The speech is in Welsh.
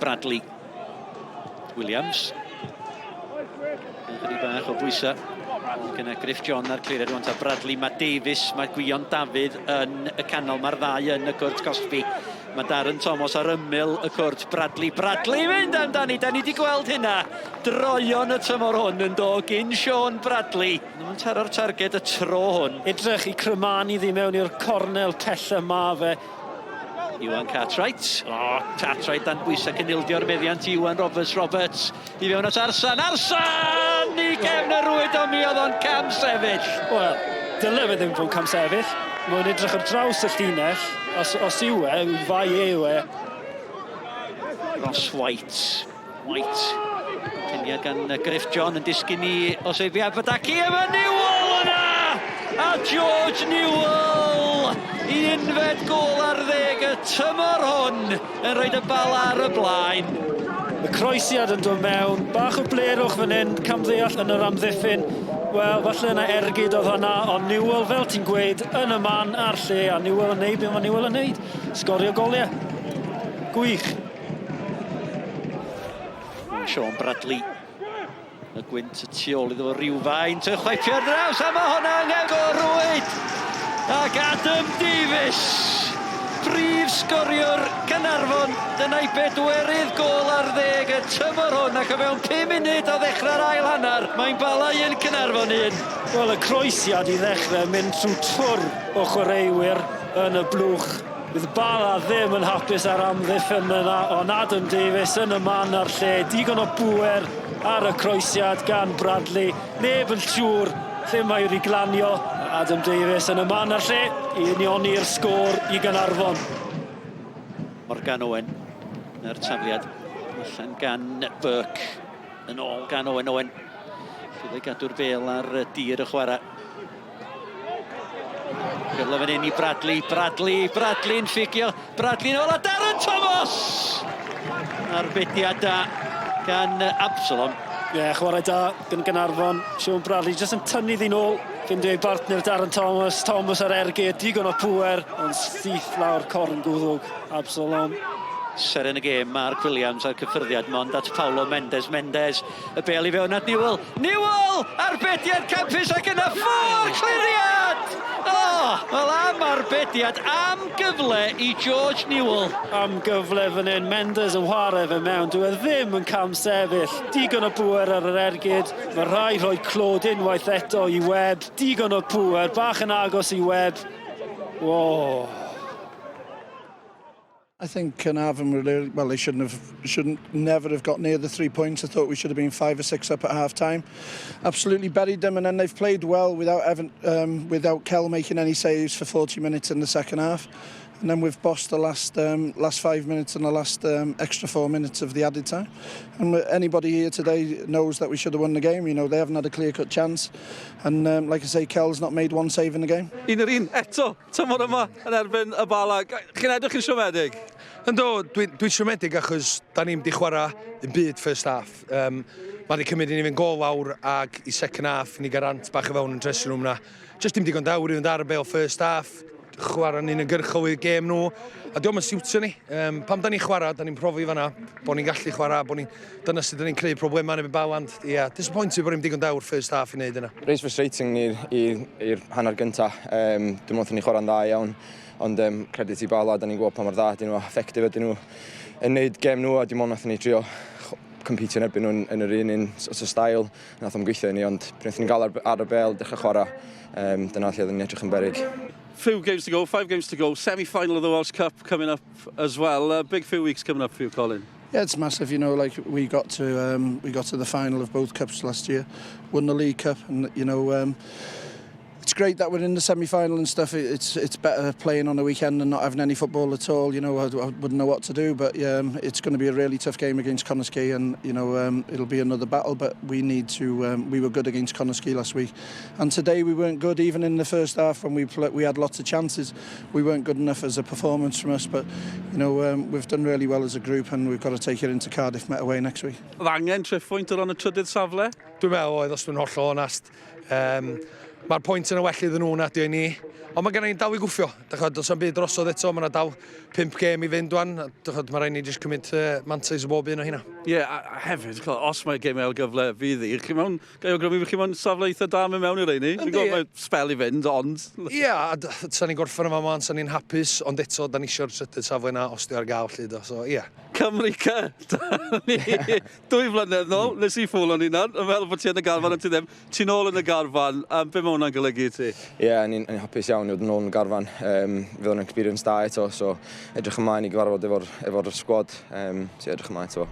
Bradley. Williams. Chydig bach o bwysau. Gyda Griff John ar cliriad rwan ta Bradley. Mae Davies, mae Gwion Dafydd yn y canol. Mae'r ddau yn y cwrt Cosby. Mae Darren Thomas ar ymyl y cwrt Bradley. Bradley fynd amdani, da ni wedi gweld hynna. Droion y tymor hwn yn dod gyn Sean Bradley. Mae'n taro'r targed y tro hwn. Edrych i crymanu ddi mewn i'r cornel pella ma fe. Iwan Cartwright. Cartwright dan bwysau cynildio'r meddiant Iwan Roberts. I fewn at Arsan. Arsan! I gefn y rwyd o mi oedd o'n cam sefyll. Wel, dyle fe ddim fod cam sefyll. Mae'n edrych ar draws y llinell. Os yw e, fai yw e. Ross White. Cyniad gan Griff John yn disgyn i Oseifi Abadaki. Efo Newell yna! A George Newell! I unfed gol ar 10 y tymor hwn yn rhoid y bala ar y blaen. Y croesiad yn dod mewn, bach o blerwch fan hyn, camddeall yn yr amddiffyn. Wel, falle yna ergyd oedd hwnna, ond Newell, fel ti'n gweud, yn y man ar lle, a Newell yn neud, be mae Newell yn neud. Sgorio goliau. Gwych. Sean Bradley. Y gwynt y tu ôl iddo fo rhywfaint, y chwaipio'r draws, a mae hwnna angen o rwyd. Ac Adam Davies, prif sgoriwr Caernarfon, dyna'i bedwerydd gol ar 10 y tymor hwn, ac o fewn 5 munud o ddechrau'r ail hanner, mae'n Bala yn Caernarfon un. Wel, y croesiad i ddechrau mynd trwy twr o chwaraewyr yn y blwch. Bydd Bala ddim yn hapus ar amddiffyn yna, ond Adam Davies yn y man ar lle, digon o bwer ar y croesiad gan Bradley. Neb yn siŵr lle mae wedi glanio. Adam Davies yn y man ar lle, i unioni'r sgôr i Caernarfon. Morgan Owen, yr tafliad, allan gan Burke, yn ôl gan Owen. Fydd ei gadw'r bel ar dir y chwarae. Gyfle fan hyn i Bradley'n ffigio, Bradley'n ôl a Darren Thomas! Arbediad da gan Absalom. Chwarae da gan Caernarfon, Sean Bradley jyst yn tynnu ddyn ôl. Fynd ei partner Darren Thomas ar ergyd, digon o pwer, ond syth lawr corn gwddwg, Absalom. Ser yn y gêm, Mark Williams ar cyffyrddiad, mond at Paulo Mendes, y bel i fewn at Newell! Arbediad campus ac yna cliriad! Wel am arbediad, am gyfle i George Newell. Am gyfle fan hyn, Mendes yn chwarae fe mewn, dwi ddim yn cam sefyll. Digon o pwer ar yr ergyd, mae rhai rhoi clod unwaith eto i Webb. Digon o pwer, bach yn agos i Webb. Whoa. I think Caernarfon really, well, they never have got near the 3 points. I thought we should have been 5 or 6 up at half time. Absolutely buried them, and then they've played well without Kell making any saves for 40 minutes in the second half. And then we've bossed the last 5 minutes and the last extra 4 minutes of the added time. And anybody here today knows that we should have won the game. You know, they haven't had a clear-cut chance. And like I say, Kell's not made one save in the game. Un eto, tymor yma yn erbyn y Bala. Chi'n edrych yn siomedig? Ynddo, dwi'n siomedig achos da ni'n di chwarae yn byd first half. Mae di cymryd i ni fynd gol lawr ag i second half ni garant bach o fewn yn dressing room na. Just dim digon dawr i fynd ar y bel first half. Chwarae ni'n gyrchol i'r gêm nhw, a diolch yn siwtio ni. Pam da ni'n chwarae, da ni'n profi fanna, bod ni'n gallu chwarae, dyna sydd da ni'n creu problemau yn y Bala, ond disappointed bod ni'n digon dawr first half i wneud yna. Reis frustrating i'r hanner gyntaf. Dwi'n meddwl ni chwarae'n dda iawn, ond credit i Bala, da ni'n gwybod pa mor dda, dyn nhw effective ydyn nhw yn wneud gêm nhw, a dim ond nath ni trio competio yn erbyn nhw yn yr un sort of style. Nath o'n gweithio i ni, ond pryd ni'n gael ar y bel, dechrau chwarae, dyna lle oedden ni'n edrych yn beryg. Few games to go, 5 games to go, semi-final of the Welsh Cup coming up as well. Big few weeks coming up for you, Colin. Yeah, it's massive. You know, like we got to the final of both cups last year, won the League Cup, and you know, it's great that we're in the semi-final and stuff. It's better playing on the weekend than not having any football at all. You know, I wouldn't know what to do, but it's going to be a really tough game against Caernarfon, and you know, it'll be another battle. But we need to. We were good against Caernarfon last week, and today we weren't good. Even in the first half, when we had lots of chances, we weren't good enough as a performance from us. But you know, we've done really well as a group, and we've got to take it into Cardiff Met away next week. Oedd angen triff pwynt ar y trydydd safle? Dwi'n meddwl oedd, os dwi'n hollol onast. Mae'r pwynt yn y well iddyn nhw na di ni. Ond mae gen i'n dal i gwffio. Does am byd drosodd eto, mae yna dal 5 gêm i fynd wan. Mae rhaid ni jyst cymryd mantais o bob un o hynna. Ie, a hefyd, os mae gêm el gyfle fydd i, chi mewn, gael awgrymu chi mewn safle eitha da mewn i'r reini? Fi'n gwybod mae spel i fynd, ond... Ie, sa'n ni'n gorffen yma man, sa'n ni'n hapus, ond eto, da ni eisiau'r trydydd safle yna os di ar gael llyd o, so ie. Cymru ca, 2 flynedd nôl, nes i ffwl o'n unan, yn meddwl bod ti yn y garfan, ond ti ddim. Ti'n ôl yn y garfan, be mae hwnna'n golygu i ti? Ie, ni'n hapus iawn i fod yn ôl yn y garfan. Fydd o'n experience da eto, so edrych ymlaen i gyfarfod efo'r sgwad, so edrych ymlaen eto.